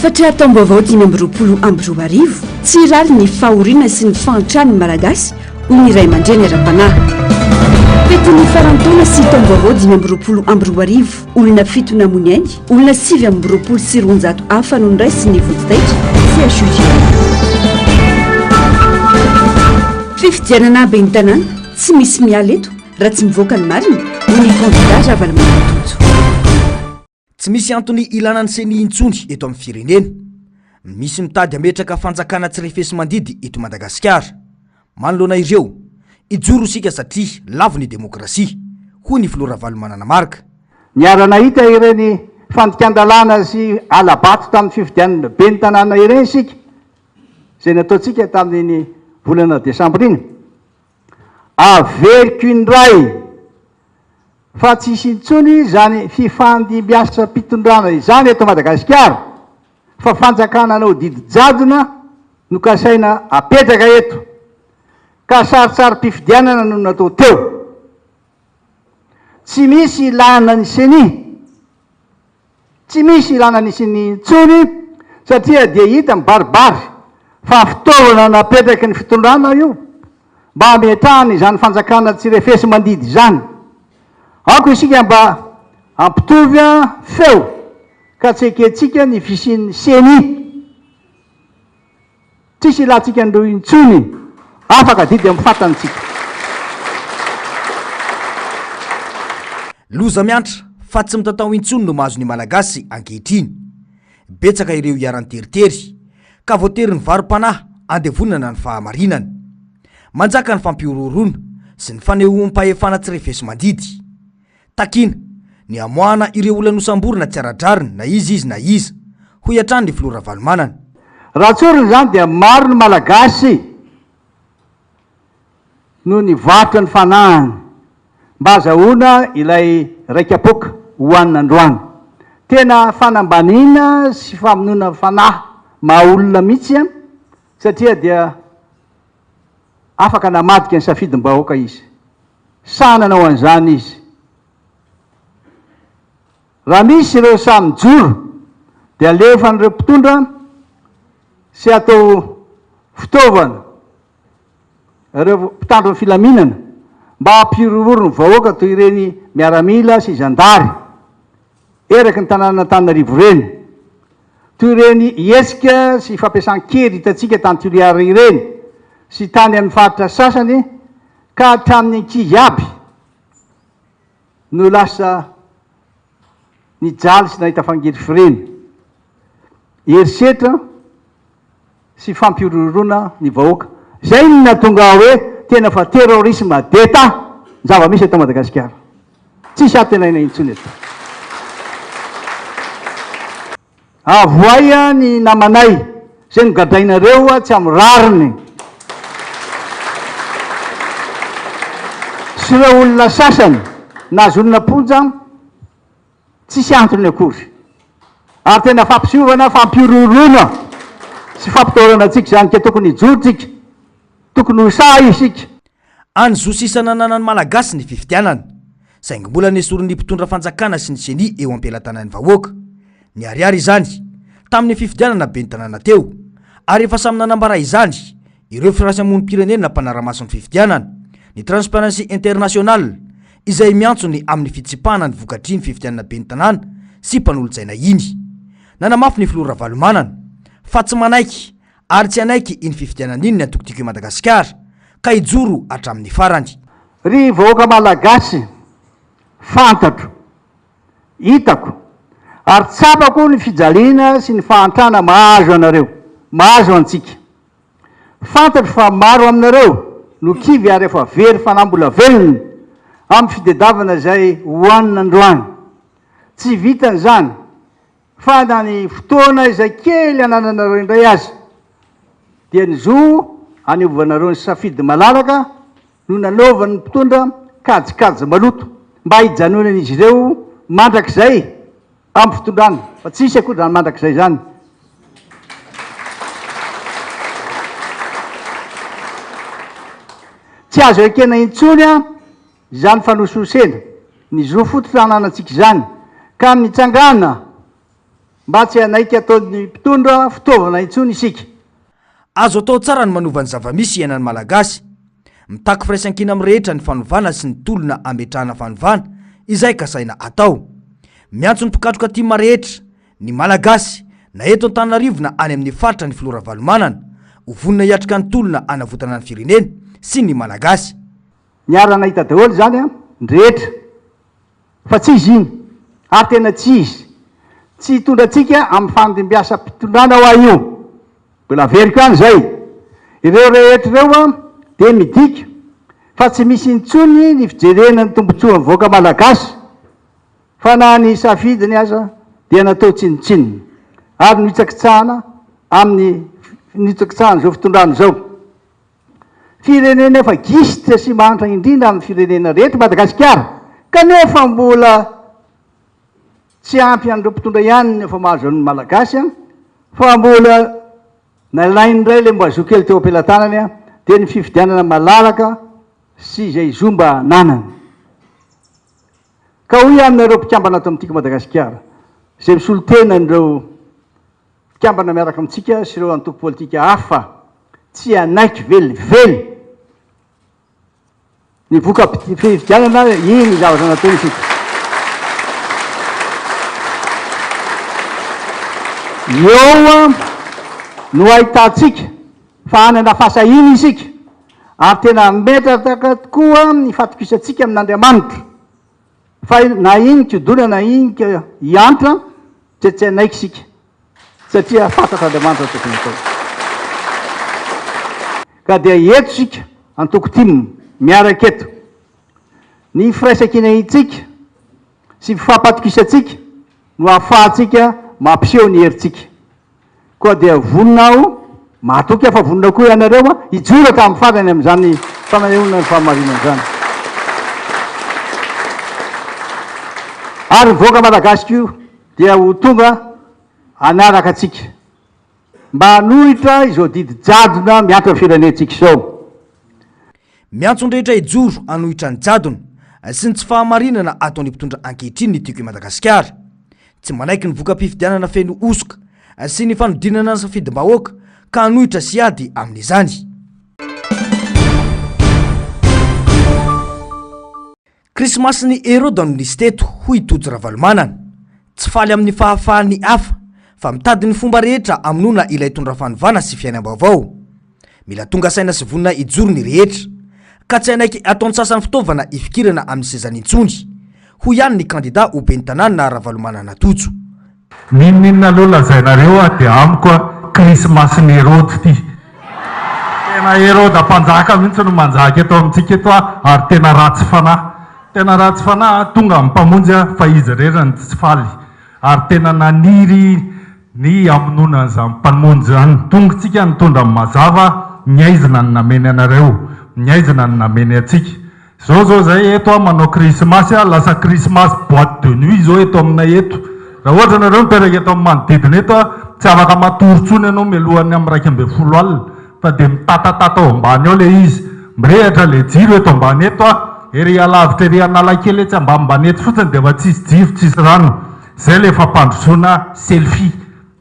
Afatra taom-baovao 2024 tsy rary ny fahoriana sy ny fahantrany malagasy hoy ny ray aman-dreny ara-panahy. Fetiny farantaona sy taom-baovao 2024 olona fito namony ainy, olona 920 hafa no niraisy ny vodi-taitra sy asojy. Fifidianana ben'ny tanàna tsy misy miala eto raha tsy mivoaka ny marina hoy ny kandida Ravalomanana. Tsy misy antony ilana ny seny intsony eto amin'ny firenena. Misy mitady ametraka fanjakana tsy refesy mandidy eto Madagasikara. Manoloana ireo, ijoro sika satria lavo ny demokrasia, hoy ny Flora Valomanana Marka. Niara-nahita ireny fandikandalana sy alabato tamin'ny fifidianana ben'ny tanàna ireny sika, izay nataontsika tamin'ny volana Desambra iny. Averiko indray fa tsisy intsony zany fifandimbiasa mpitondrana izany eto Madagasikara, fa fanjakana anao didy jadona no kasaina apetraka eto, ka saritsary mpifidianana no natao teo. Tsy misy ilana ny seny, tsy misy ilana ny seny intsony, satria dia hita mibaribary fa fitaovana napetraka ny fitondrana io mba ametrahany izany fanjakana tsy refesy mandidy izany. Ako isika mba ampitovy feo ka tsy eketsika ny fisian'ny seny. Tsisy ilatsika andreo intsony, afaka didy amin'ny fatantsika. Loza miantra fa tsy mitatao intsony no mahazo ny malagasy ankehitriny. Betsaka ireo iaran-teritery ka voatery ny varom-panahy andevonana ny fahamarinana. Manjaka ny fampiororona sy ny fanehoam-pahefana tsy refesy mandidy. Takina ny amoana ireo olona nosamborina tsy aradrariny na izy na iza, hoy hatrany ny Flora Valomanana. Raha tsoriny zany dia maro ny malagasy no nivarotra ny fanahiny mba azahoana ilay raika-poka hoanina androany. Tena fanambanina sy famonoana fanahy maha-olona mihitsy, satria dia afaka namadika ny safidim-bahoaka izy. Sananao an'izany izy. Raha misy ireo samy joro dia alefan'ireo mpitondra sy atao fitaovana ireo mpitandro ny filaminana mba hampirororo ny vahoaka toy ireny miaramila sy zandary eraky ny tanàn'Antananarivo ireny, toy ireny iesika sy fampiasan-kery hitatsika tany Toliara ireny sy tany amin'ny faritra sasany ka hatramin'ny ankizy aby no lasa nijaly sy nahita fangely fireny, herisetra sy fampirorona ny vahoaka. Zay no natonga hoe tena fa terrorisme d'État zava-misy eto Madagasikara. Tsisy atenaina intsony eto. Avoaya ny namanay zay nogadrainareo tsy amin'ny rariny. Sy ireo olona sasany nahazo olona ponja tsisy antony akory. Ary tena fampisiovana, fampirorona sy fampitaorana antsika zany ka tokony hijorotsika, tokony ho sahy isika. Any zosisana nanan'ny malagasy ny fifidianana, saingy mbola nesorin'ny mpitondra fanjakana sy ny seny eo am-pelantanan'ny vahoaka. Ny ariary izany tamin'ny fifidianana ben'ny tanàna teo, ary efa samy nanambara izany ireo firaisamonim-pirenena mpanara-mason'ny fifidianana, ny Transparency International, izay miantsony amin'ny fitsipahana ny vokatry ny fifidianana ben'ny tanàna sy mpanolo-tsaina iny. Nanamafy ny Flora Valomanana fa tsy manaiky ary tsy anaiky iny fifidianana iny ny atokotiko i Madagasikara ka hijoro hatramin'ny farany. Ry vahoaka malagasy fantatro, hitako ary tsapako ny fijaliana sy ny fahantrana mahazo anareo, mahazo antsika. Fantatro fa maro aminareo no kivy ary efa very fanambola velony amin'ny fitadiavana izay hoanina androany. Tsy vitany zany fa na ny fotoana izay kely anananareo indray azy dia nizo aniovanareo ny safidy malalaka no nanaovan'ny mpitondra kajikajy maloto mba hijanonana izy ireo mandrakizay amin'ny fitondrana, fa tsisy akory zany mandrakizay zany. Tsy azo ekena intsony zany fanososena ny zo fototra ananantsika zany ka mitsangana mba tsy anaiky ataony mpitondra fitaovana intsony isika. azo atao tsara ny manovany zava-misy iainany malagasy, mitaky firaisan-kina amrehetra ny fanovana sy ny tolona ametrahana fanovana izay kasaina atao. Miantso ny mpikatroka tima rehetra ny malagasy na eto Antananarivo na any amin'ny faritra ny filora valomanana ho vonina hiatrika ny tolona anavotana ny firenena sy ny malagasy. Miarana hita daholo zany a ndrehetra fa tsy izy iny ary tena tsy izy tsy hitondratsika amin'ny fandimbiasa mpitondrana ho io mbola veriko any zay ireo rehetra ireo a de midika fa tsy misy intsony ny fijerena ny tombotsoa ny voaka malagasy fa na ny safidiny aza dia natao tsinotsinony ary nitsakitsahana amin'ny nitsakitsahana zao fitondrano zao. Firenena efa gisitra sy manitra indrindra amin'ny firenena rehetra Madagasikara kanefa mbola tsy ampy an'ireo mpitondra ihany efa mahazo ny malagasy a fa mbola nalainy ray le mbo azo kely teo ampelantanany a dia ny fifidianana malalaka sy izay zomba nanany. Ka hoy aminareo mpikambana ato amintsika Madagasikara izay misolo tena n'ireo mpikambana miaraka amintsika sy ireo antoko politika hafa tsy anaiky velively ny voka fifidianana iny zavatra natao isika. Eo no ahitantsika fa any anafasa iny isika ary tena metrataka tokoa ny fatokisantsika amin'Andriamanitra fa na iny kodona na iny hiantra tsy anaiky isika satria fantatra Andriamanitra tokony atao. Ka dia eto sika antoko timo miaraka eto ny firaisan-kina itsika sy fifampatokisantsika no ahafahantsika mampiseho ny herintsika. Koa dia vonina aho mahatoky afa vonina koa ianareo hijoraka amin'ny farany amin'izany fanahoana ny fahamarinana zany. Ary voaka malagasy io dia ho tonga anaraka atsika mba hanohitra izao didy jadona miantra firenentsika izao. Miantso ny rehetra hijoro hanohitra ny jadona sy ny tsy fahamarinana ataony mpitondra ankehitriny ny tiako i Madagasikara. Tsy manaiky ny voka-pifidianana feno osoka sy ny fanodinana ny safidim-bahoaka ka hanohitra sy ady amin'izany. Krismasy ny Herode no nisy teto hoy Tojo Ravalomanana. Tsy faly amin'ny fahafahan'ny hafa fa mitady ny fomba rehetra aminona ilay tondra fanovana sy fiainam-baovao. Mila tonga saina sy vonina hijoro ny rehetra ka tsy anaiky ataony sasany fitaovana ifikirana amin'ny sezany intsony. Hoy ihany ny kandida ho ben'ny tanàna Ravalomanana Tojo. Ninona aloha lazainareo dia amiko Krismasy ny Herode ty. Tena Herode mpanjaka mihitsy no manjaka eto amintsika eto ary tena ratsy fanahy. Tena ratsy fanahy tonga mpamonjy fa izy rerany tsy faly ary tena naniry ny amonona an'izany mpamonjy zany. Tonga tsika nitondra mazava nyaizina ny nameny anareo, nyaizina ny nameny atsika. Zao zay eto manao Krismasy lasa Krismasy boîte de nuit zao eto aminay eto. Raha ohatra nareo mipetraka eto amin'ny manodidina eto tsy afaka matory-tsony ianao mialohany amin'ny 12 alina fa dia mitatatata ao ambany ao le izy mirehatra le jiro eto ambany eto ery alavitra ery analakely tsy ambanimbany eto fotsiny dia efa tsisy jiro tsisy rano. Zay le fampandrosoana selfie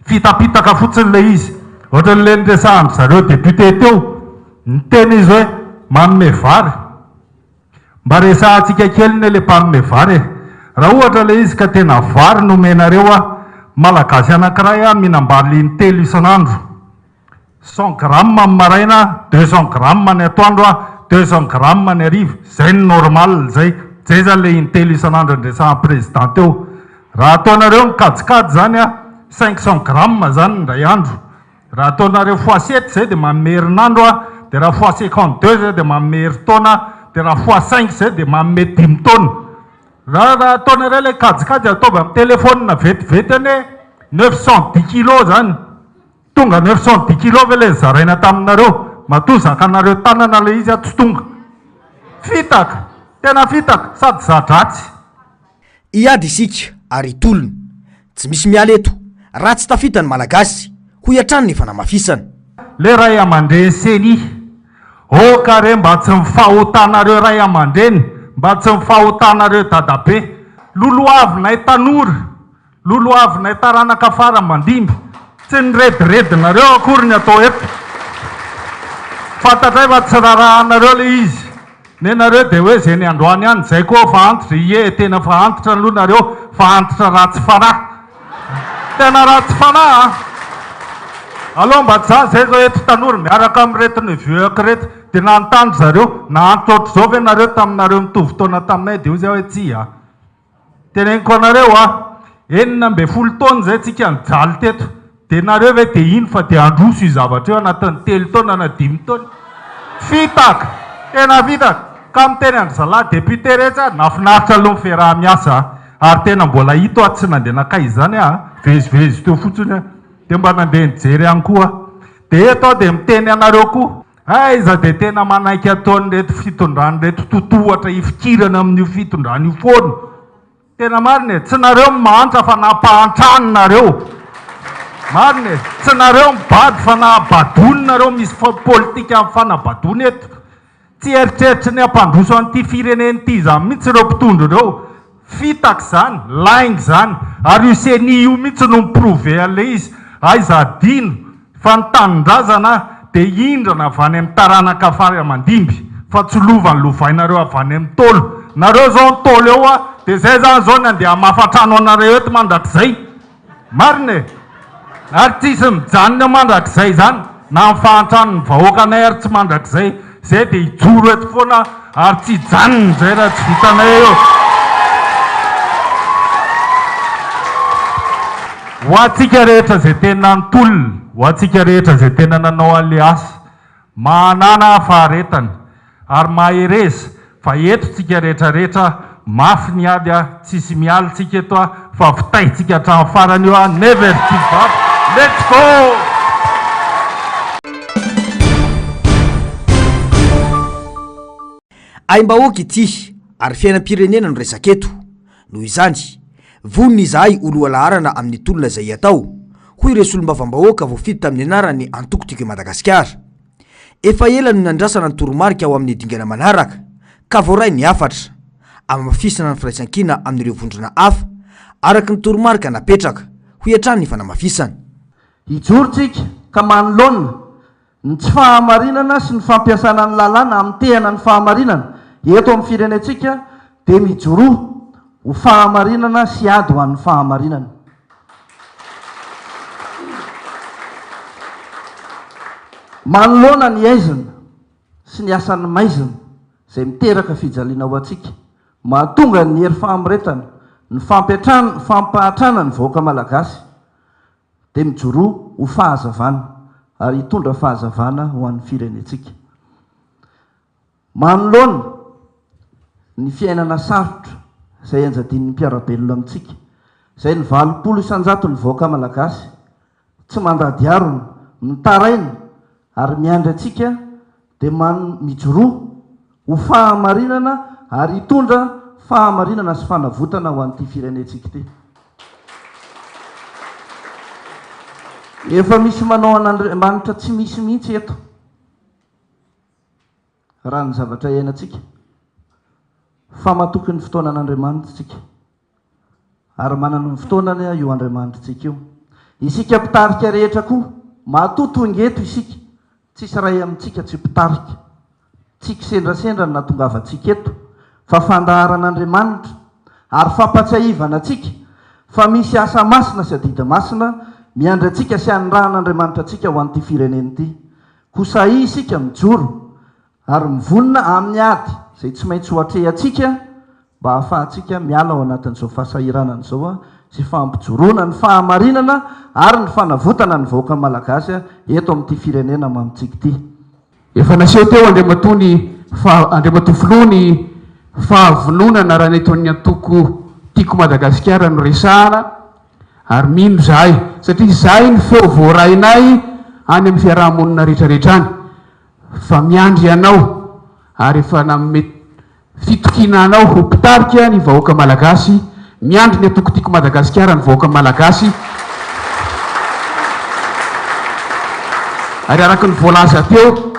fitapitaka fotsiny le izy. Ohatra le niresahany zareo député teo niteny izy hoe manome vary mba resahantsika kely ny le mpanome vary. Raha ohatra le izy ka tena vary no menareo malagasy anankiray mihinam-bary telo isan'andro 100 grammes amin'ny maraina 200 grammes ny atoandro 200 grammes ny hariva zay ny normal zay zany le intelo isan'andro nresahan'ny président teo. Raha ataonareo mikajikajy zany 500 grammes zany ny ray andro. Raha ataonareo fois 7 zay dia manome herinandro dia raha fois 52 zay dia manome herintaona dia raha fois 5 zay dia manome 5 taona. Raha ataonareo le kajikajy ataovy amin'ny telefônina vetivety ane 910 kilo zany. Tonga 910 kilo ve le zaraina taminareo matoa zakanareo tanana le izy tsy tonga. Fitaka, tena fitaka sady zadratsy. Iady isika ary tolona tsy misy miala eto raha tsy tafita ny malagasy ho iatrany ny fanamafisana. Le ray aman-dreny seny kare mba tsy mifahotanareo ray aman-dreny mba tsy mifahotanareo dadabe loloavinay tanora loloavinay taranaka fara mandimby tsy nyrediredinareo akory ny atao eto fantatray fa tsy rarahanareo le izy nenareo dia hoe zay ny androany ihany zay koa fa antitra ie tena fa antitra aloha nareo fa antitra ratsy fanahy tena ratsy fanahy aloha mba tsy zany zay zao eto tanora miaraka ami'retiny vioaka reto dia nanontany zareo naantitra ohatr'izao ve nareo taminareo mitovy taona taminay dia o zay hoe tsy a teneniko anareo enina mbe folo taona zay tsika nijaly teto dia nareo ve dia ino fa dia androso io zavatra eo anatin'ny 3 taona na 5 taona fitaka tena vitaka ka miteny andry zalahy député rehetra nafinaritra aloha mifiaraha-miasa ary tena mbola hito tsy nandeha nakay izany vezivezy teo fotsiny dia mba nandeha nijery ihany koa dia eto dia miteny anareo koa aiza dia tena manaiky ataony reto fitondrany reto totohatra ifikirana amin'io fitondrany io foana tena marina tsy nareo mimantra fa nampahantrany nareo marina tsy nareo mibady fa nahabadony nareo misy politika amin'ny fanabadony eto tsy eritreritry ny ampandroso an'ity fireneny ity zany mihitsy ireo mpitondro ireo fitaka zany laingy zany ary io seni io mihitsy no miprouve an'le izy aiza adino fa nitandrazana dia indrana avy any amin'ny taranaka fara mandimby fa tsy lova ny lovainareo avy any amin'ny tolo nareo zao ny tolo eo dia zay zany zao ny andeha mafatrano anareo eto mandrakizay marina ary tsisy mijanona mandrakizay zany na mifahantrano ny vahoaka anay ary tsy mandrakizay zay dia hijoro eto foana ary tsy hijanony zay raha tsy vitanay eo ho atsika rehetra zay tena nitolona ho atsika rehetra zay tena nanao an'le asa manana faharetany ary mahereza fa etontsika rehetrarehetra mafy ny ady tsisy mialitsika eto fa vitaitsika hatramin'ny farany eo never give up let's go aim-bahoaka ity ary fiainam-pirenena no resaka eto noho izany voniny izahay olo alaharana amin'ny tolona izay atao hoy resolom-bavam-bahoaka voafito tamin'ny anarany antokotiko i Madagasikara efa ela no nandrasana ny toromarika ao amin'ny dingana manaraka ka voaray ny afatra amafisana ny firaisan-kina amin'ireo vondrona hafa araka ny toromarika napetraka ho hatrany ny fanamafisana hijorotsika ka manolona ny tsy fahamarinana sy ny fampiasana ny lalàna amin'ny tehana ny fahamarinana eto amin'ny firenetsika dia mijoroa ho fahamarinana sy ady ho an'ny fahamarinana manolona ny aizina sy ny asan'ny maizina izay miteraka fijaliana ho atsika mahatonga ny hery fahamiretana ny fampahatrana ny vahoaka malagasy dia mijoroa ho fahazavana ary hitondra fahazavana ho an'ny firenetsika manolona ny fiainana sarotra izay anjadin'ny mpiarabelona amintsika izay ny 20 isanjato ny vahoaka malagasy tsy mandady arony mitaraina ary miandry atsika dia mijoroa ho fahamarinana ary hitondra fahamarinana sy fanavotana ho an'ity firenetsika ity efa misy manao an'Andriamanitra tsy misy mihitsy eto raha ny zavatra iainantsika fa matoky ny fotoana an'Andriamanitra tsika ary manana ny fotoanany io Andriamanitra io isika mpitarika rehetra koa matoto ingeto isika tsisy ray amintsika tsy mpitarika tsika sendrasendra ny natongavantsika eto fa fandaharan'Andriamanitra ary fampatsiahivana atsika fa misy asa masina sy adida masina miandry atsika sy an'rahan'Andriamanitra atsika ho an'ity fireneny ity kosa isika mijoro ary mivonina amin'ny ady izay tsy maintsy hoatre atsika mba hahafahantsika miala ao anatin'izao fahasahiranana izao sy fampijoroana ny fahamarinana ary ny fanavotana ny vahoaka malagasy eto amin'ity firenena mamitsika ity efa naseho teo Andriamatoa filoha ny fahavononana raha neton'ny antoko tiako Madagasikara no resahana ary mino zahay satria zahay ny feo voarainay any amin'ny fiarahamonina rehetrarehetra any fa miandry ianao ary efa nanome fitokina anao ho mpitarika ny vahoaka malagasy miandry ny antoko tiako Madagasikara ny vahoaka malagasy ary araka ny voalaza teo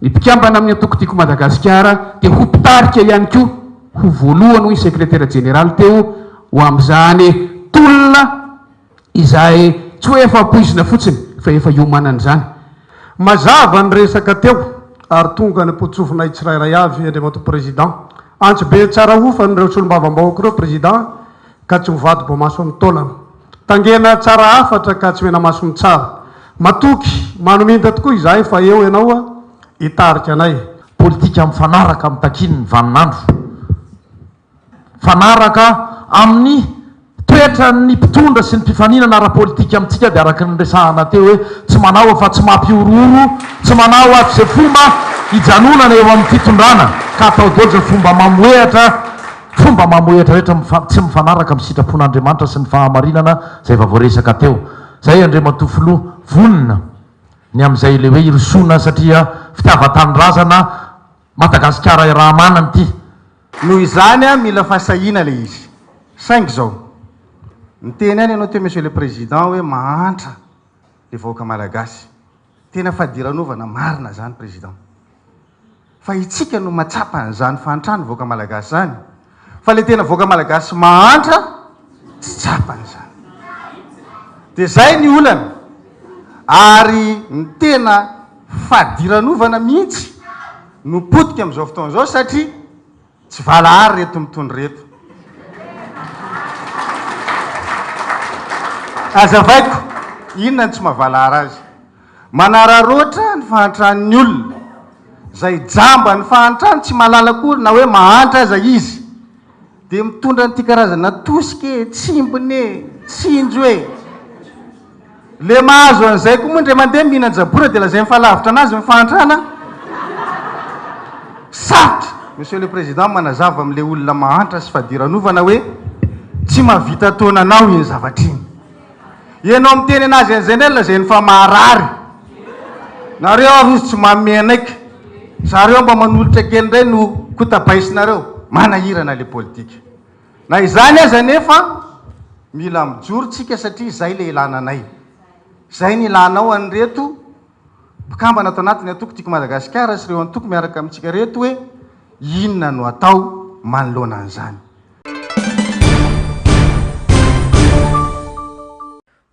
ny mpikambana amin'ny antoko tiako Madagasikara dia ho mpitarika ihany koa ho voalohany hoy sekretera jeneraly teo ho amin'izany tolona izay tsy hoe efa poizina fotsiny fa efa iomanana zany. mazava ny resaka teo ary tonga ny potsofinay tsirairay avy andriamato président antsy be tsara ofa nyreo solom-bavambahoaka reo président ka tsy mivady bo maso amin'ny taolana tangena tsara afatra ka tsy mena masony tsara matoky manominta tokoa izahay fa eo ianao hitarika anay politika mifanaraka amin'ny takiny ny vaninandro fanaraka amin'ny toetra ny mpitondra sy ny mpifaninana ara-politika amintsika dia araka ny resahana teo hoe tsy manao fa tsy mampiororo tsy manao ato izay fomba hijanonana eo amin'ny fitondrana ka atao doja fomba mamoehatra rehetra tsy mifanaraka amin'ny sitrapon'Andriamanitra sy ny fahamarinana zay efa voaresaka teo. Zay Andriamatofoloha vonina ny amin'izay le hoe irosoana satria fitiavan-tanorazana Madagasikara raha manana ity. Noho izany mila fahasahiana le izy. Saingy zao miteny any ianao teo monsieur le président hoe mahantra le vahoaka malagasy. Tena fadiranovana marina zany président. Fa itsika no matsapa an'izany fahantrany vahoaka malagasy zany. Fa le tena vahoaka malagasy mahantra tsy tsapany zany. Dia zay ny olana ary ny tena fadiranovana mihitsy no potika amin'izao fotoana izao satria tsy valahary reto mitondry reto. Azavaiko inona ny tsy mahavalahary azy manararoatra ny fahantrany olona zay jamba ny fahantrany tsy mahalala kory na hoe mahantra aza izy dia mitondra nyity karazana tosike tsimbone tsinjo hoe le mahazo an'izay koa moa ndre mandeha mihinan-jabora dia lazay mifahalavitra anazy mifahantrana sarotra. Monsieur le président manazava amin'le olona mahantra sy fadiranovana hoe tsy mahavita taonanao iny zavatra iny. Ianao miteny anazy an'izay ndray lazay ny fa maharary nareo ary izy tsy mamenaiky zareo mba manolotra kely indray no kotabaisinareo manahirana le politika. Na izany aza nefa mila mijoro tsika satria zay le ilananay. Zay ny ilanao an'reto mpikambana atao anatiny atoko tiako Madagasikara sy reo antoko miaraka amintsika reto hoe inona no atao manoloana an'izany.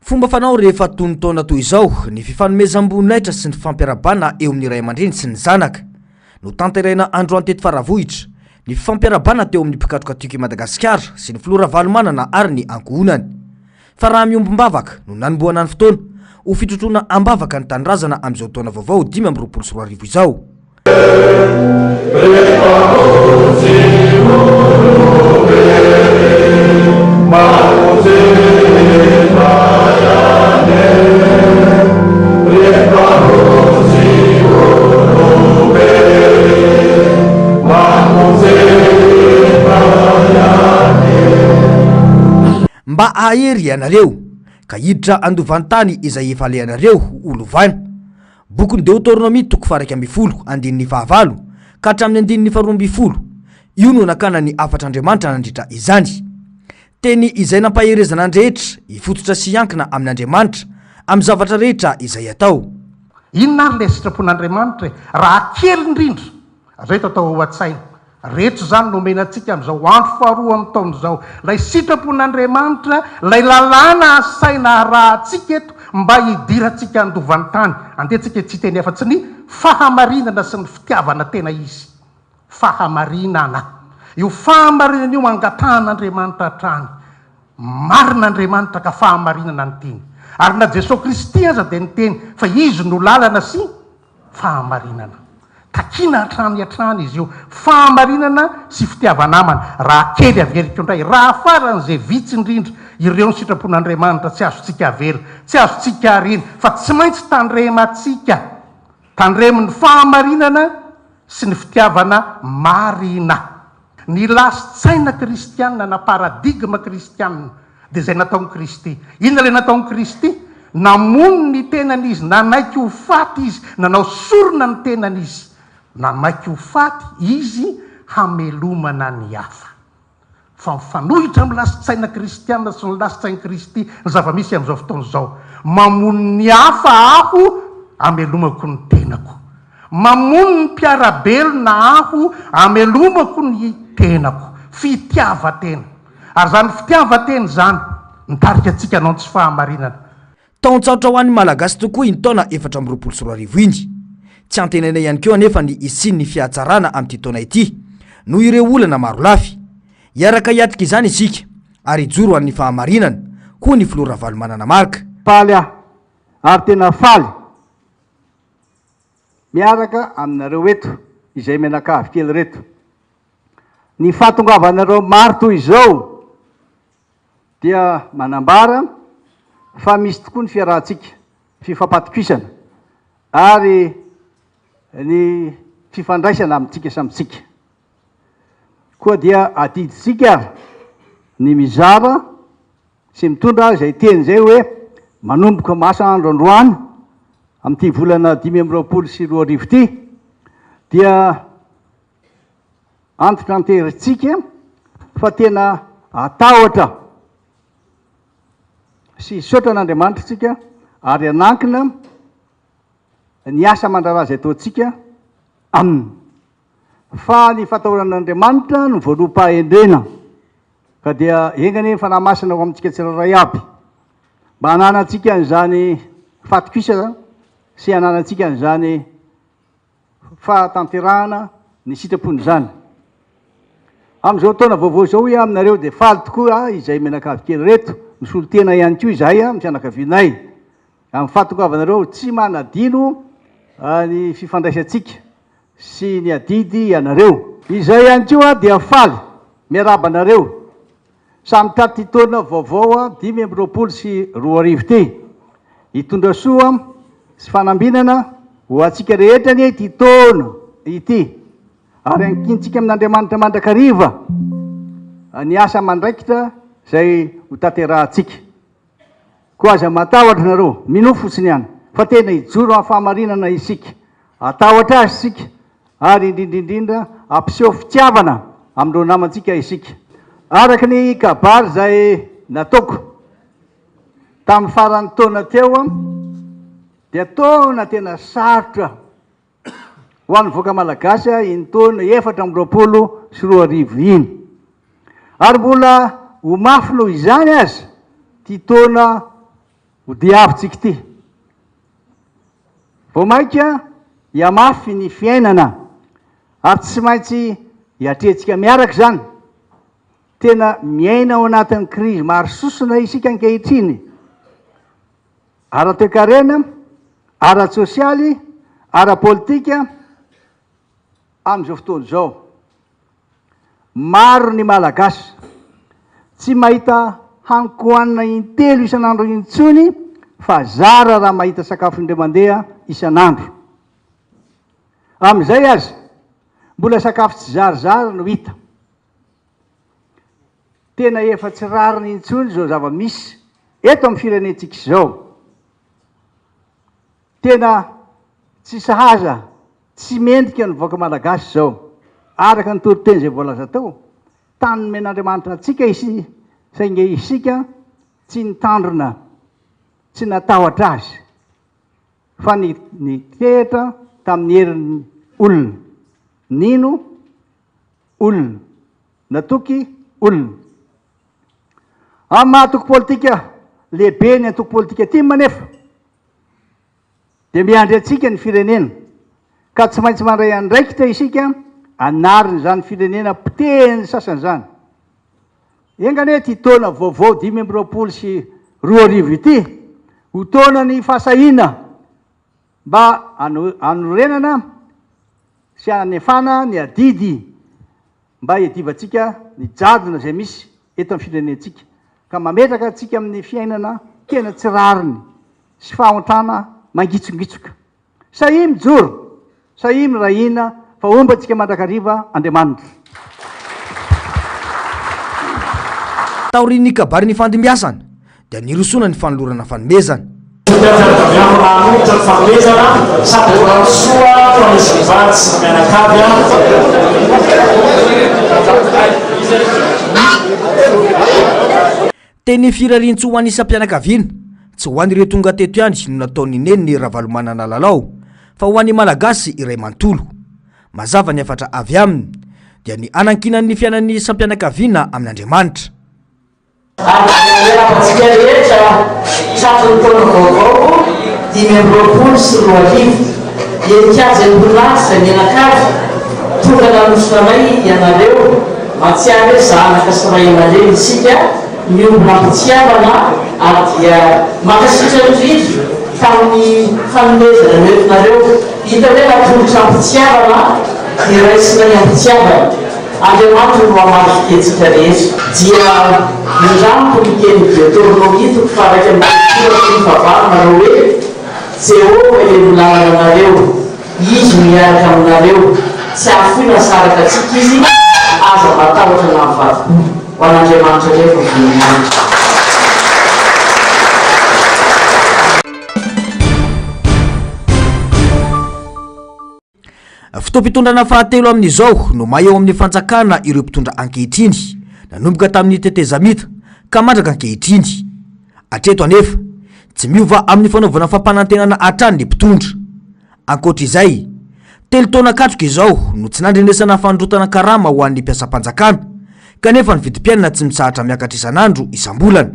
Fomba fanao rehefa tonotaona toy izao ny fifanomezam-boninahitra sy ny fampiarabana eo amin'ny ray aman-dreny sy ny zanaka no tanteraina androany teto Faravohitra ny fampiarabana teo amin'ny mpikatokatiky Madagasikara sy ny filora valomanana ary ny ankohonany. Fa raha miombombavaka no nanomboana ny fotoana ho fitrotrona ambavaka ny tanindrazana amin'izao taona vaovao 2024 izao. Mba ahery ianareo ka hiditra andovantany izay efa aleanareo olovana. Boky ny Deutéronomie toko faraka amby folo andininy fahavalo ka hatramin'ny andininy faharoa amby folo. Io no nakana ny afatr'Andriamanitra nandritra izany. Teny izay nampaherezana andrehetra hifototra sy hiankina amin'Andriamanitra amin'ny zavatra rehetra izay atao. Inona ary le sitrapon'Andriamanitra raha kely indrindra reto atao ao an-tsaina rehetra zany nomenantsika amin'izao andro faharoa amin'ny taona izao lay sitrapon'Andriamanitra lay lalàna saina rahantsika eto mba hidirantsika andovantany andehantsika tsy teny afa-tsy ny fahamarinana sy ny fitiavana tena izy fahamarinana. Io fahamarinana io angatan'Andriamanitra hatrany marin'Andriamanitra ka fahamarinana ny teny ary na Jesosy Kristy aza dia niteny fa izy no lalana sy fahamarinana. Takina hatrany izy io fahamarinana sy fitiavanamana raha kely averiko indray raha faran'izay vitsy indrindra ireo ny sitrapon'Andriamanitra tsy azontsika avela tsy azontsika arina fa tsy maintsy tandrematsika tandremin'ny fahamarinana sy ny fitiavana marina. Ny lasi-tsaina kristianina na paradigma kristianina dia izay nataon'i Kristy. Inona le nataon'i Kristy? Namono ny tenan'izy nanaiky ho faty izy nanao sorona ny tenan'izy nanaiky ho faty izy hamelomana ny hafa. Fa mifanohitra amin'ny lasi-tsaina kristianina sy ny lasi-tsaina Kristy ny zava-misy amin'izao fotoana izao. Mamono ny hafa aho hamelomako ny tenako. Mamono ny mpiarabelona aho hamelomako ny tenako. Fitiava-tena. Ary zany fitiava-tena zany nitarika antsika anao tsy fahamarinana. taontsaotra ho an'ny malagasy tokoa iny taona 424 iny tsy antenana ihany keo anefa ny isiny ny fihatsarana amin'ity taona ity no ireo olana maro lafy iaraka hiatrika izany isika ary joro amin'ny fahamarinana koa ny filora valomanana marika faly ary tena faly miaraka aminareo eto izay menakavy kely reto ny fahatongavanareo maro toy izao dia manambara fa misy tokoa ny fiarahantsika fifampatokisana ary ny fifandraisana amintsika samitsika koa dia adiditsika ny mizara sy mitondra zay teny zay hoe manomboka masoandro androany amin'ity volana 524 ty dia antoka anteritsika fa tena atahotra sy sotra n'Andriamanitra tsika ary anankina ny asa mandrarazy ataotsika aminy fa ny fatahoran'Andriamanitra no voaloham-pahendrena ka dia engany fanahymasina ho amintsika tsiraray aby mba hananatsika an'izany fatokisana sy hananatsika an'izany fahatanterahana ny sitrapony zany am'izao taona vaovao zao hoe aminareo de faly tokoa izay menakavy kely reto misolo tena ihany koa izahay amin'ny fianakavinay amin'ny fahatongavanareo tsy manadino ny fifandraisantsika sy ny adidy ianareo izay ihany koa dia faly miarabanareo samy traty taona vaovao 524 ty hitondra soa sy fanambinana ho atsika rehetra ny ty taona ity ary ankintsika amin'Andriamanitra mandrakariva ny asa mandraikitra zay ho tanterahantsika ko aza matahotra nareo mino fotsiny ihany fa tena hijoro amin'ny fahamarinana isika atahotra azy sika ary indrindrindrindra ampiseho fitiavana amin'ireo namantsika isika araka ny kabary zay nataoko tamin'ny faran'ny taona teo dia taona tena sarotra ho an'ny voaka malagasy iny taona 424 iny ary mbola ho mafy noho izany azy ty taona ho diavitsika ty vo maika hiamafy ny fiainana ary tsy maintsy hiatretsika miaraka zany tena miaina ao anatin'ny krizy maro sosona isika ankehitriny ara-toekarena ara-tsosialy ara-politika amin'izao fotoana zao maro ny malagasy tsy mahita hankohanina intelo isan'andro intsony fa zara raha mahita sakafo indray mandeha isan'andro amin'izay azy mbola sakafo tsy zarazara no hita tena efa tsy rariny intsony zao zava-misy eto amin'ny firenentsika zao tena tsy sahaza tsy mendrika ny voaka malagasy zao araka ny toriteny zay voalaza tao tany men'Andriamanitra atsika isy sainge isika tsy nitandrona tsy natahotra azy fa ny tehitra tamin'ny herin'ny olona nino olona natoky olona amin'ny mahatoko politika lehibe ny antoko politika ty manefa dia miandry atsika ny firenena ka tsy maintsy mandray andraikitra isika anariny zany firenena pitehiny sasany zany engane ty taona vaovao 524 ity ho taona ny fahasahina mba anorenana sy anefana ny adidy mba hiadivatsika ny jadona zay misy eto amin'ny firenentsika ka mametraka atsika amin'ny fiainana tena tsy rariny sy fahaontrana mangitsongitsoka sahi mijoro sahi mirahina fa omba atsika mandrakariva Andriamanitra taoriny kabary ny fandimbiasana dia nirosona ny fanolorana fanomezana teny firarintso ho anisam-pianakaviana tsy ho an'ireo tonga teto ihany no nataony neny ny ravalomanana lalao fa ho an'ny malagasy iray mantolo mazava ny afatra avy aminy dia ny anankinan'ny fiainan'ny sampianakaviana amin'Andriamanitra Atsika rehetra tratony taona vaovao 2020 sy 2020 enikazy amboninahitsy zay mianakavy tonga nanosonanay ianareo matsiary hoe zanaka sy ray aman-dreny isika miombona ampitiavana ary dia makasitrana indrindra tamin'ny fanomezana noentinareo hita hoe natolotra ampitiavana dia raisina ny ampitiavana Andriamanitra no hamarika antsika rehetra dia nirano tolikeny Deutéronomie toko faraka amin'ny fahavarana raha hoe Jehova ilay milalana anareo izy miaraka aminareo tsy afoy nasaraka atsika izy aza matahotra na mivadiko ho an'Andriamanitra rehefa voninahitra. Fotoam-pitondrana fahatelo amin'izao no maheo amin'ny fanjakana ireo mpitondra ankehitriny nanomboka tamin'ny tetezamita ka mandraka ankehitriny atreto anefa tsy miova amin'ny fanaovana fampanantenana hatrany ny mpitondra ankoatra izay telo taona katroka izao no tsy nandrenesana fandrotana karama ho an'ny mpiasam-panjakana kanefa ny vidim-piainana tsy misahatra miakatra isan'andro isam-bolana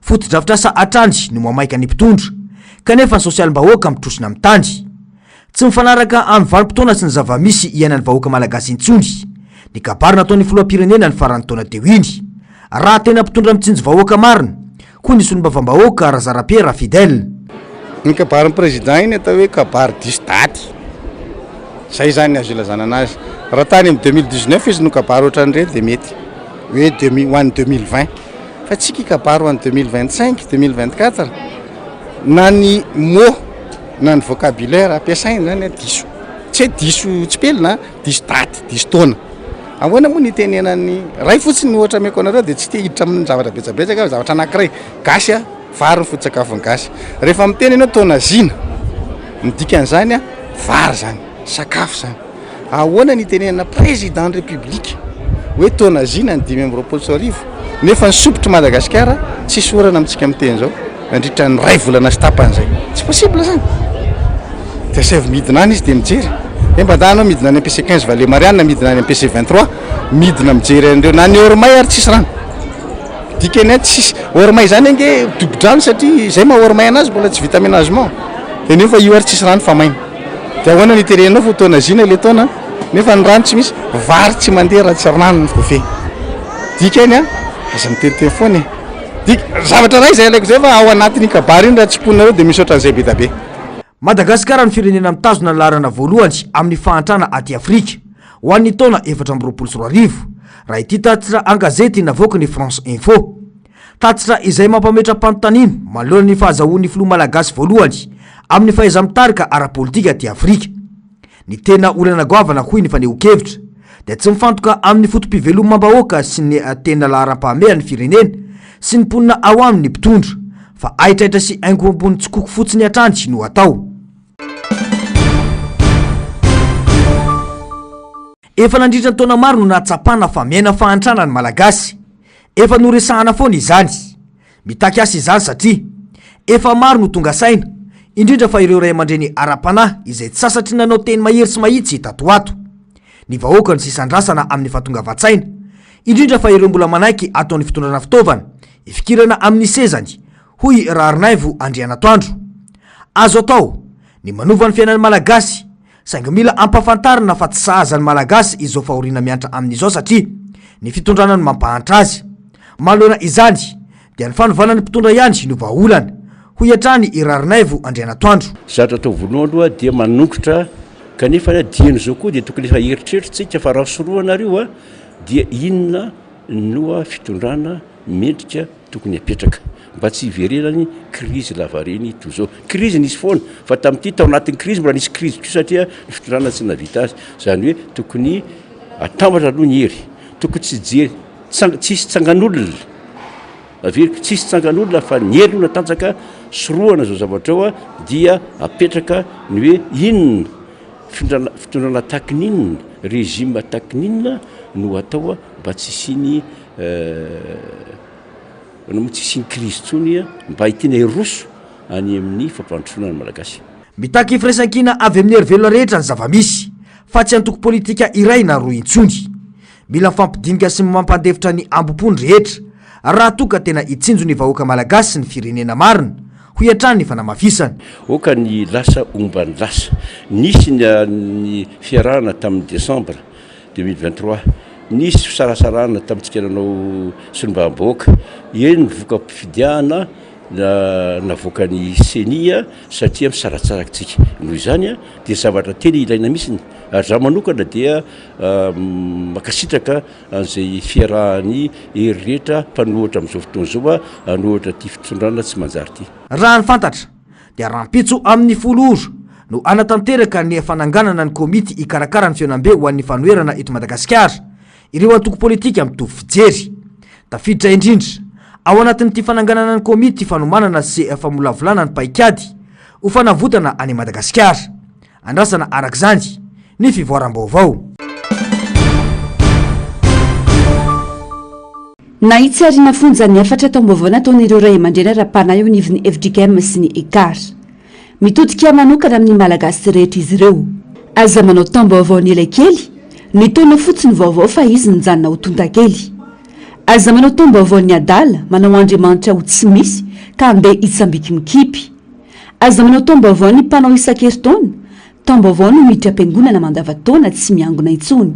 foto-drafitrasa hatrany no mamaika ny mpitondra kanefa ny sosialim-bahoaka mitrosina amin'ny tany tsy mifanaraka amin'ny vanim-potoana sy ny zava-misy iainan'ny vahoaka malagasy intsony ny kabary nataon'ny filoham-pirenena ny farany taona teo iny raha tena mpitondra mitsinjo vahoaka marina koa ny solombavam-bahoaka Razarapiera Fidèle. Ny kabarin'ny président iny atao hoe kabary diso daty zay zany azo ilazana anazy raha tany amin'ny 2019 izy no kabary ohatran'ireny dia mety hoe ho an'ny 2020 fa tsika kabary ho an'ny 2025 2024 na ny mot na ny vocabulaire ampiasaina zany diso tsy hoe diso tsy pelina diso daty diso taona ahoana moa ny tenenany ray fotsiny ohatra ameko anareo dia tsy te hiditra amin'ny zavatra betsabetsaka zavatra anankiray gasy a vary ny foto-tsakafony gasy rehefa miteny ianao taona zina midikan'izany a vary zany sakafo zany ahoana ny tenenana président république hoe taona zina ny 2020 nefa ny sopotry Madagasikara tsy sorana amintsika miteny zao nandritra ny ray volana sy tapan'izay tsy possible zany dia sève midina any izy dia mijery mbadanao midina any MPC 15 Valle Mariana midina any MPC 23 midina mijery an'ireo na ny ormay ary tsisy rano dikany a tsisy ormay zany ange dobo-drano satria zay maha ormay anazy mbola tsy vita aménagement dia nefa io ary tsisy rano fa maina dia ahoana ny terenao fa taona zina ilay taona nefa ny rano tsy misy vary tsy mandeha raha tsy rano ny vofe dikany a aza miteniteny foana zavatra ray zay alaiko zay fa ao anatin'ny kabary iny raha tsy poninareo dia misy ohatran'izay be da be. Madagasikara ny firenena mitazona ny laharana voalohany amin'ny fahantrana aty Afrika ho an'ny taona 2024 raha ity tatitra an-gazety navoaka ny France Info tatitra izay mampametra-panontaniana manoloana ny fahazahoan'ny filoha malagasy voalohany amin'ny fahaiza-mitarika ara-politika aty Afrika ny tena olana goavana hoy ny faneho-kevitra dia tsy mifantoka amin'ny fotom-pivelomam-bahoaka sy ny tena laharam-pahamehan'ny firenena sy ny mponina ao aminy mpitondra fa aitraitra sy aingo ambony tsikoko fotsiny hatrany no atao. Efa nandritra ny taona maro no natsapana fa miaina fahantrana ny malagasy efa noresahana foana izany mitaky asa izany satria efa maro no tonga saina indrindra fa ireo ray aman-dreny ara-panahy izay tsy sasatry nanao teny mahery sy mahitsy tatoato ny vahoaka ny sisandrasana amin'ny fahatongavan-tsaina indrindra fa ireo mbola manaiky ataon'ny fitondrana fitaovana ifikirana amin'ny sezany hoy Rarinaivo Andrianatoandro azo atao ny manova ny fiainan'ny malagasy saingy mila ampafantarina fa tsy sahazan'ny malagasy izao fahoriana miantra amin'izao satria ny fitondrana no mampahantra azy manoloana izany dia ny fanovana ny mpitondra ihany no vahaolana hoy hatrany i Rarinaivo Andrianatoandro. Zatra atao voalohany aloha dia manongotra kanefa diany zao koa dia tokony efa eritreritrintsika fa raha soroanareo dia inona no fitondrana mendrika tokony apetraka mba tsy hiverenany krizy lavareny toy zao krizy nisy foana fa tamin'ity tao anatin'ny krizy mbola nisy krizy koa satria ny fitondrana tsy navita azy zany hoe tokony atambatra aloha ny hery tokony tsy jery tsisy tsangan'olona averiko tsisy tsangan'olona fa ny hery no natanjaka soroana zao zavatra ao dia apetraka ny hoe inona fitondrana takininona régime takininona no atao mba tsy siny tsy siny krizy tsony mba hitiana heroso any amin'ny fampandrosoana ny malagasy. Mitaky firaisankina avy amin'ny hery rehetra ny zava-misy fa tsy antoko politika iray na roa intsony mila mifampidinika sy mampandefitra ny ambom-pony rehetra raha toka tena itsinjo ny vahoaka malagasy sy ny firenena marina ho iantrany ny fanamafisana oka ny lasa ombany lasa nisy ny fiarahana tamin'ny décembre 2023 nisy fisarasarana tamintsika nanao solombavam-bahoaka eny voka mpifidiana navoaka ny senia satria misaratsaratsika noho izany dia zavatra tena ilaina mihitsiny ary zaho manokana dia makasitraka an'izay fiarahany hery rehetra mpanohatra amin'izao fotoana zao anohatra ty fitondrana tsy manjary ty raha ny fantatra dia rahampitso amin'ny folooro no anatanteraka ny fananganana ny komity ikarakara ny fionambe ho an'ny fanoerana eto Madagasikara ireo antoko politika mitovy fijery tafiditra indrindra ao anatin'ity fananganana ny komity fanomanana sy famolavolana ny paikady ho fanavotana any Madagasikara andrasana arak'izany ny fivoaram-baovao na itsariana fonja ny afatra taom-baovao nataon'ireo ray aman-dreny ara-panahy eo nivon'ny FJKM sy ny ECAR mitodika manokana amin'ny malagasy rehetra izy ireo aza manao taom-baovao ny elaykely ny taona fotsiny vaovao fa izy nijanona ho tonta-kely aza manao taom-baovao ny adala manao andriamanitra ho tsy misy ka andeha itsambiky mikipy aza manao taom-baovao ny mpanao isan-keritaona taom-baovao no miditra am-piangonana mandava-taona tsy miangona intsony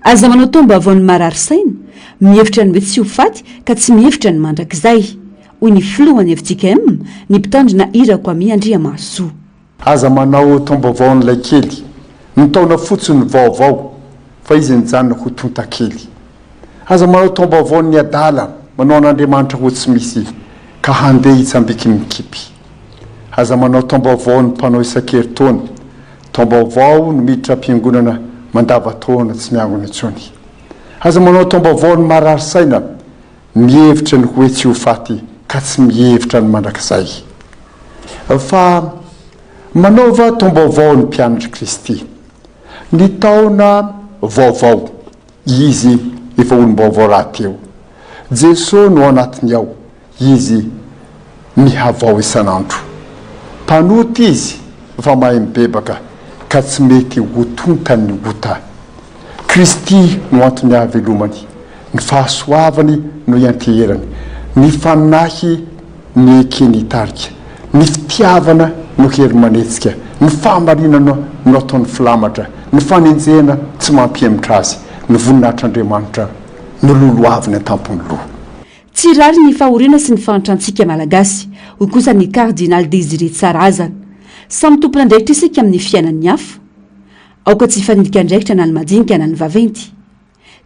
aza manao taom-baovao ny marary saina mihevitra ny hoe tsy ho faty ka tsy mihevitra ny mandrakizay hoy ny filohany FJKM ny mpitandrina irako ami Andriamasoa aza manao taom-baovao ny laykely ny taona fotsiny vaovao fa izy nijanona ho tonta-kely aza manao taom-baovao ny adala manao an'Andriamanitra ho tsy misy ka handeha itsambiky mikipy aza manao taom-baovao ny mpanao isan-keritaona taom-baovao no miditra am-piangonana mandava-taona tsy miangona intsony aza manao taom-baovao ny marary saina mihevitra ny hoe tsy ho faty ka tsy mihevitra ny mandrakizay fa manaova taom-baovao ny mpianatra Kristy ny taona vaovao izy efa olom-baovao raha teo Jesosy no anatiny ao izy mihavao isan'andro mpanoty izy fa mahay mibebaka ka tsy mety ho tontany ota Kristy no antony havelomany ny fahasoavany no ianteherany ny fanahy ny ekeny tarika ny fitiavana no hery manetsika ny fahamarinana no ataony filamatra ny fanenjena tsy mampiemitra azy ny voninahitr'Andriamanitra no loloaviny atampony loha tsy rary ny fahoriana sy ny fantrantsika malagasy ho kosa ny cardinal Désiré Tsarazana samy tompona andraikitra isika amin'ny fiainan'ny hafa aoka tsy fanidika andraikitra na ny madinika na ny vaventy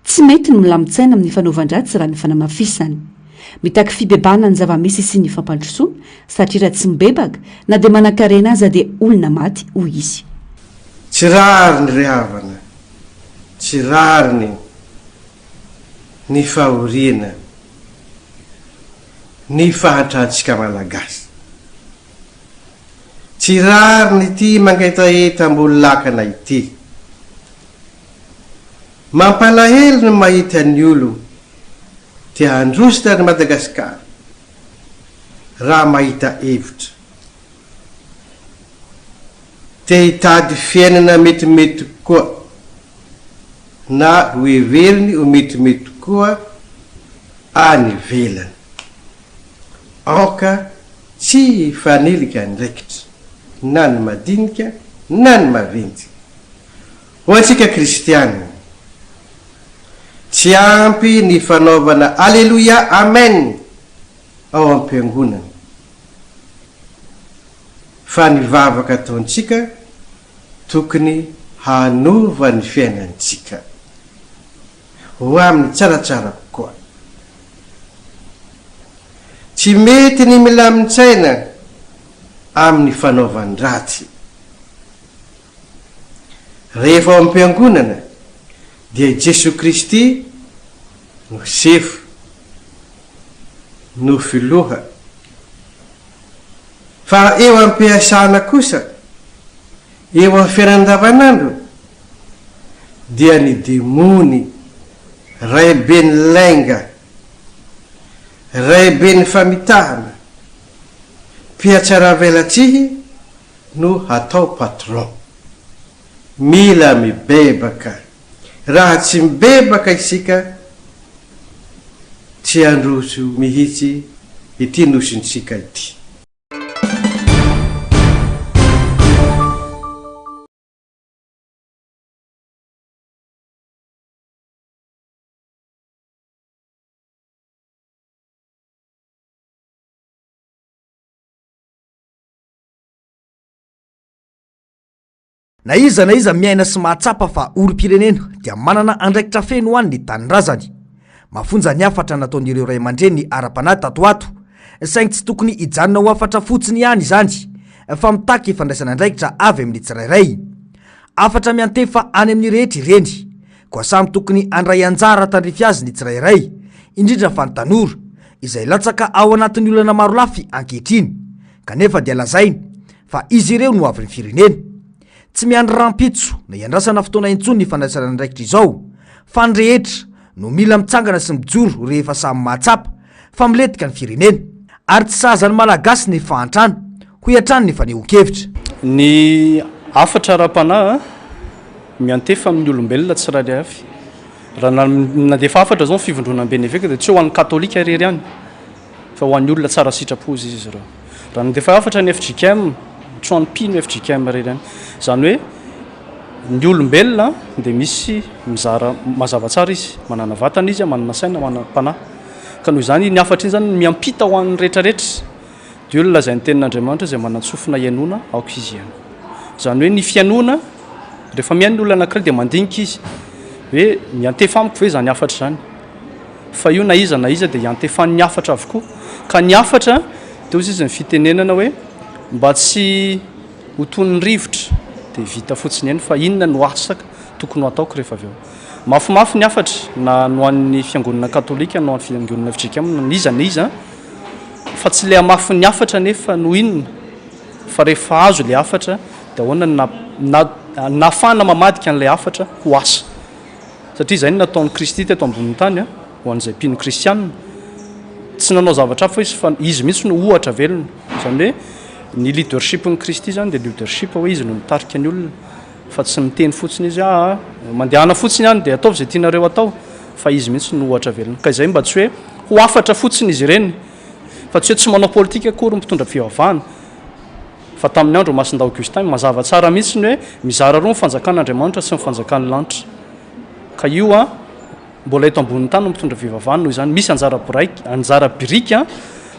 tsy mety ny milamintsaina amin'ny fanaovan-dratsy raha ny fanamafisany mitaky fibebana ny zava-misy sy ny fampandrosoa satria raha tsy mibebaka na dia manan-karena aza dia olona maty hoy izy tsy rary ny rehavana tsy rary ny fahoriana ny fahatrantsika malagasy tsy rary ny ty mangaitaeta ambony lakana ity mampalahelo ny mahita ny olo tia handrositra ny Madagasikara raha mahita hevitra te hitady fiainana metimety koa na ho heveriny ho metimety koa any velany aoka tsy fanelika ny raikitra na ny madinika na ny maventy ho antsika kristiana tsy ampy ny fanaovana alleluia amen ao am-piangonana fa ny vavaka ataontsika tokony hanova ny fiainantsika ho amin'ny tsaratsara kokoa tsy mety ny milamintsaina amin'ny fanaovany ratsy rehefa ao am-piangonana dia Jesu Kristy no sefo no filoha fa eo am-piasana kosa eo amin'ny fiainandavanandro dia ny demony ray be ny lainga ray be ny famitahana mpiatsara velatsihy no hatao patron mila mibebaka raha tsy mibebaka isika tsy androso mihitsy ity nosontsika ity. na iza miaina sy mahatsapa fa olo-pirenena dia manana andraikitra feno ho any ny tanyrazany. Mafonja ny afatra nataon'ireo ray aman-dreny ny ara-panahy tatoato, saingy tsy tokony hijanona ho afatra fotsiny ihany izany fa mitaky fandraisana andraikitra avy amin'ny tsirairay. Afatra miantefa any amin'ny rehetra ireny, koa samy tokony andray anjara tandrify azy ny tsirairay, indrindra fa ny tanora izay latsaka ao anatin'ny olana maro lafy ankehitriny, kanefa dia lazainy fa izy ireo no avy ny firenena. Tsy miandry rampitso na iandrasana fotoana intsony ny fandraisana andraikitra izao, fa ny rehetra no mila mitsangana sy mijoro rehefa samy mahatsapa fa miletika ny firenena, ary tsy sahazany malagasy ny fahantrana ho iatrany ny faneho-kevitra. Ny afatra ara-panahy miantefa amin'ny olombelona tsirairay avy. Raha na defa afatra zao fivondronam-beny eveka dia tsy ho an'ny katolika irery ihany fa ho an'ny olona tsara sitrapo izy ireo. Raha na defa afatra ny FJKM tsy ho an'ny mpino FJKM irery ihany. Zany hoe ny olombelona dia misy mizara mazava tsara izy, manana vatana izy, manana saina, manana mpanahy. Ka noho izany ny afatra iny zany miampita ho an'ny rehetrarehetra. Dia olona izay ny tenin'Andriamanitra izay manatsofina ianona aoka izy ihany. Zany hoe ny fianona rehefa miainy olona anankiray dia mandinika izy hoe miantefa amiko ve zany afatra zany, fa io na iza dia iantefan'ny afatra avokoa. Ka ny afatra dia ozy izy ny fitenenana hoe mba tsy ho toy ny rivotra dia vita fotsiny eny fa inona no asaka tokony ho ataoko rehefa avy eo. Mafimafy ny afatra na no an'ny fiangonana katolika no an'ny fiangonana FJKM na iza fa tsy le amafy ny afatra nefa no inona fa rehefa azo le afatra dia ahoana nafana mamadika an'ilay afatra ho asa. Satria izay nataon'ny Kristy teto ambonin'ny tany ho an'izay mpino kristianina, tsy nanao zavatra fa izy fa izy mihitsy no ohatra velona. Zany hoe ny leadershipn'ny Kristy zany dia leadership hoe izy no mitarika ny olona, fa tsy miteny fotsiny izy mandehana fotsiny ihany dia ataovy izay tianareo atao, fa izy mihitsy no ohatra velona. Ka izay mba tsy hoe ho afatra fotsiny izy ireny, fa tsy hoe tsy manao politika akory mitondra fivavahana. Fa tamin'ny andro Masinda Augustin mazava tsara mihitsy ny hoe mizara roa ny fanjakan'Andriamanitra sy ny fanjakan'ny lanitra. Ka io mbola eto ambonin'ny tany mitondra fivavahana, noho izany misy anjara birika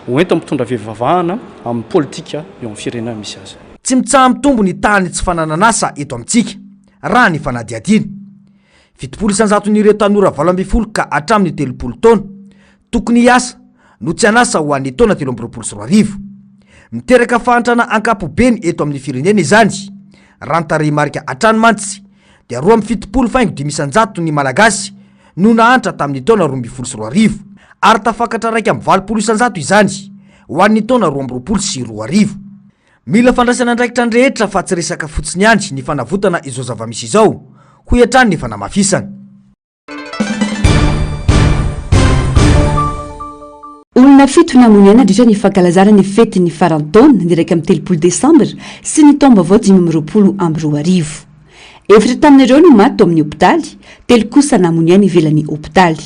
hoento mitondra fivavahana amin'ny politika eo amin'ny firenena misy azy. Tsy mitsaha mitombo ny tany tsy fanananasa eto amintsika raha ny fanadihadiana. 700 n'ireo tanora 12 ka hatramin'ny 30 taona tokony hiasa no tsy hanasa ho an'ny taona 2024. Miteraka fahantrana ankapobeny eto amin'ny firenena izany. Raha ny tarehimarika Atranomantsy dia 2.7 ny malagasy no nahantra tamin'ny taona 2024 ary tafakatra raika amin'ny 20% izany ho an'ny taona 2022. Mila fandraisana andraikitra ny rehetra fa tsy resaka fotsiny ihany ny fanavotana izao zava-misy izao ho iatrany ny fanamafisana. Olona fito namony nandritra ny fankalazana ny fety ny farantaona ny 3 Desambra sy ny taom-baovao 2024. Efatra tamin'ireo no maty tao amin'ny hopitaly, 3 kosa namony ivelan'ny hopitaly.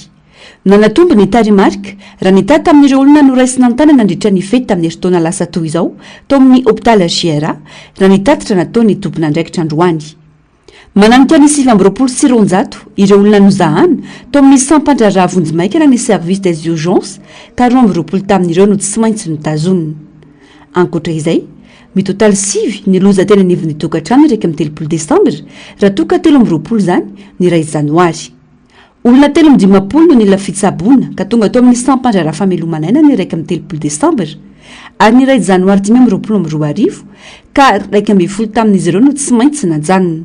Nanatombo ny tarimarika raha nitady tamin'ireo olona noraisina an-tana nandritra ny fety tamin'ny eritaona lasa toy izao tao amin'ny hopitaly Giera raha nitatitra nataony tompona andraikitra androany. Mananika ny 720 ireo olona nozahana tao amin'ny sampandraraha vonjimaika na ny service des urgences ka 20 tamin'ireo no tsy maintsy notazonina. Ankoatra izay, mitotaly 7 ny loza tena nivon'ny tokantrano 3 Desambra raha toka 13 zany ny 2 Janoary. Olona 350 no nila fitsaboana ka tonga tao amin'ny sampandraraha famelomanaina ny 3 Desambra ary ny 2 Janoary 2022 ka 1 tamin'izy ireo no tsy maintsy najanona.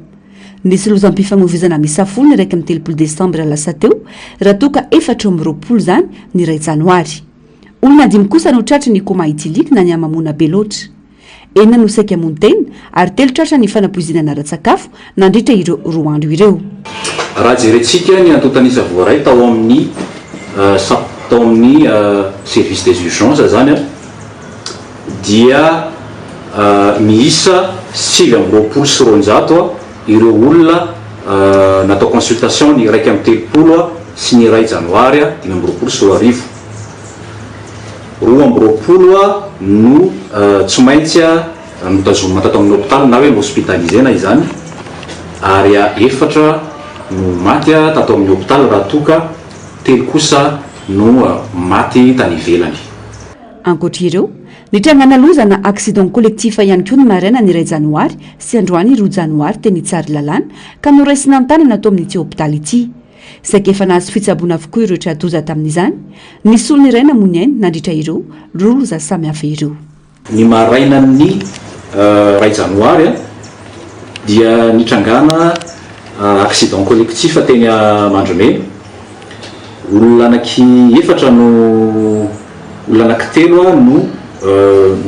Nisy lozam-pifamoivoizana misafolo ny 3 Desambra lasa teo raha toka 4 zany ny 2 Janoary. Olona 5 kosa no tratry ny koma itiliky na ny amamona be loatra. 4 no saika amontena ary 3 tratra ny fanapoizinana ara-tsakafo nandritra ireo 2 andro ireo. Raha jerentsika ny antotanisa voaray tao amin'ny service des urgences zany dia miisa 720 ireo olona natao consultation ny 1 sy ny 2 Janoary 2024. roa amby roapolo a no tsy maintsy a mitazomina tato amin'ny hôpitaly na hoe hospitalisena izany ary efatra no maty a tato amin'ny hôpitaly raha toka telo kosa no maty tany ivelany. Ankoatr'ireo nitrangana lozana accident collectif ihany koa ny maraina ny 2 janoary sy androany 2 janoary teny tsary lalàna ka noraisina an-tanana atao amin'ity hôpitaly ity. Saika efa nahazo fitsaboana avokoa ireo tradoza tamin'izany nisy olona iray namony ainy nandritra ireo loza samy hafa ireo. Ny maraina ny 2 janoary dia nitrangana accident collectif teny Mandromeny. Olona anaky efatra no olona anaky telo no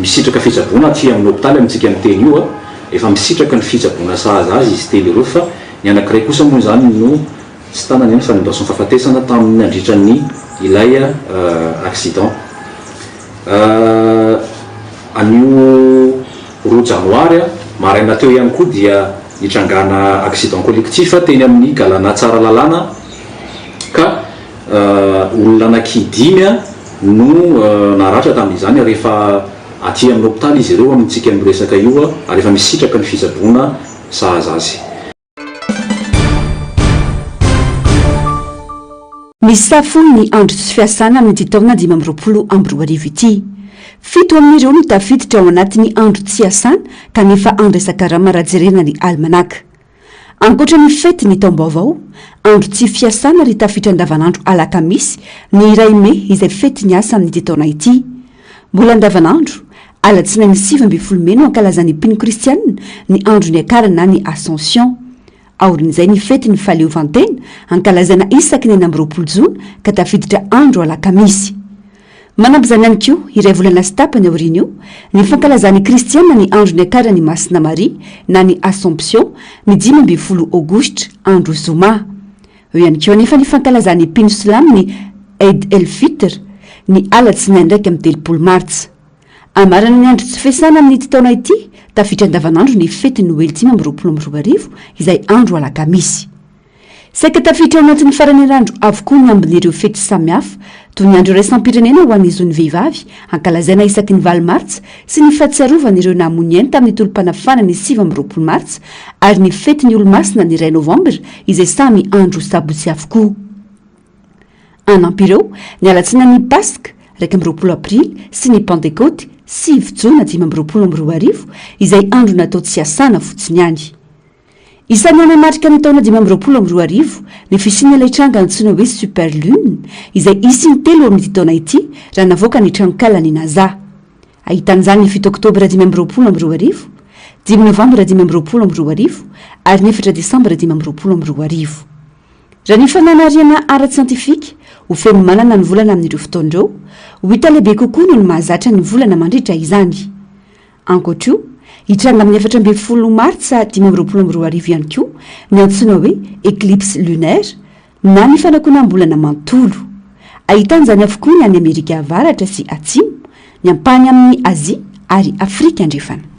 misitraka fitsaboana aty amin'ny hôpitaly amintsika nyteny io efa misitraka ny fitsaboana sahaza azy izy telo ireo fa ny anankiray kosa moa zany no tsy tanany eny fa nidasony fahafatesana tamin'ny andritra ny ilay accident. Anio 2 janoary maraina teo ihany koa dia nitrangana accident collectif teny amin'ny galana tsara lalàna ka olona anaky 5 no naratra tamin'izany rehefa aty amin'ny hôpitaly izy ireo amintsika miresaka io ary efa misitraka ny fitsaboana sahaza azy. Misy safony ny andro tsy fiasana amin'ity taona 2024 ity. 7 amin'ireo no tafiditra ao anatin'ny andro tsy fiasana kanefa andresaka raha marajerena ny almanaka. Ankoatra ny fety ny taom-baovao, andro tsy fiasana ry tafiditra andavanandro alakamisy ny 2 Mey izay fety ny asa amin'ity taona ity. Mbola andavanandro alatsinainy 7 Mey no ankalazan'ny mpino kristianina ny andro ny akarana ny Ascension. Aorin'izay ny fety ny faleovantena ankalazana isaky ny 9 Jona ka tafiditra andro alakamisy. Manampy izany ihany koa iray volana sy tapany aoriana io ny fankalazan'ny kristianina ny andro ny akarany Masina Maria na ny Assomption ny 15 Aogositra andro zoma. Eo ihany koa nefa ny fankalazan'ny mpino silamo ny Eid el Fitr ny alatsinainy ndraiky amin'ny 30 Martsa. Amarana ny andro tsy fiasana amin'ity taona ity tafiditra andavanandro ny fety Noely 2024 izay andro alakamisy. Saika tafiditra ao anatin'ny farany randro avokoa ny ambin'ireo fety samihafa toy ny andro raisam-pirenena ho an'izy ny vehivavy ankalazaina isaky ny 20 Martsa sy ny fahatsiarovana ireo namony ainy tamin'ny tolom-panafana ny 20 Martsa ary ny fety ny olo-masina ny 2 Novambra izay samy andro sabotsy avokoa. Anampy ireo ny alatsina ny Paska 20 Aprily sy ny Pentecote 7 Jona 2024 izay andro natao tsy asana fotsiny ihany. Isan'ny anamarika ny taona 2024 ny fisiana ilay tranga antsoina hoe Super Lune izay isiny 3 amin'ity taona ity raha navoaka ny tranonkalany Naza. Ahitan'izany ny 7 Oktobra 2024, 10 Novambra 2024 ary ny 4 Desambra 2024. Raha ny fananariana ara-tsiantifika ho feno manana ny volana amin'ireo fotoan'ireo, ho hita lehibe kokoa noho ny mahazatra ny volana mandritra izany. Ankoatra hitranga amin'ny 14 Martsa 2024 ihany koa ny antsoina hoe éclipse lunaire na ny fanakonam-bolana mantolo. Ahitan'izany avokoa ny any Amerika avaratra sy atsimo, ny ampany amin'ny Azia ary Afrika andrefana.